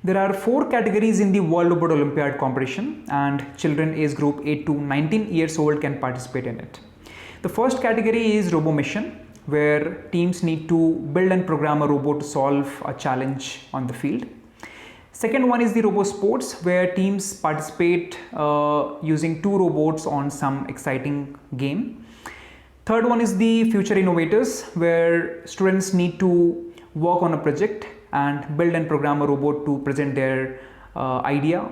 There are 4 categories in the World Robot Olympiad competition, and children age group 8 to 19 years old can participate in it. The first category is Robomission, where teams need to build and program a robot to solve a challenge on the field. Second one is the Robo Sports, where teams participate using 2 robots on some exciting game. Third one is the Future Innovators, where students need to work on a project and build and program a robot to present their idea.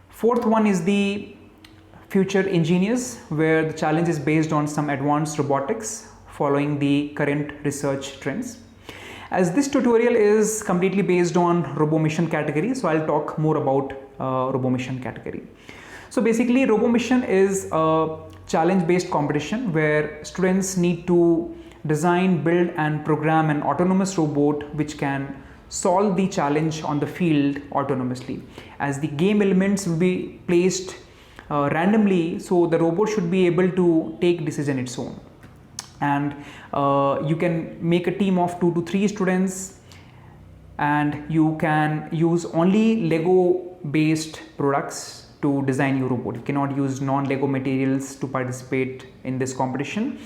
Fourth one is the Future Engineers, where the challenge is based on some advanced robotics following the current research trends. As this tutorial is completely based on Robomission category, so I'll talk more about Robomission category. So basically, Robomission is a challenge-based competition where students need to design, build and program an autonomous robot which can solve the challenge on the field autonomously, as the game elements will be placed randomly, so the robot should be able to take decision its own. And you can make a team of 2 to 3 students, and you can use only Lego based products to design your robot. You cannot use non-Lego materials to participate in this competition.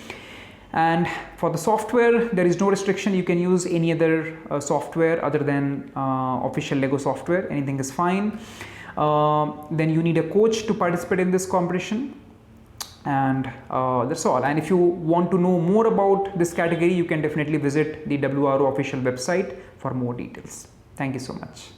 And for the software, there is no restriction. You can use any other software other than official Lego software. Anything is fine. Then you need a coach to participate in this competition. And that's all. And if you want to know more about this category, you can definitely visit the WRO official website for more details. Thank you so much.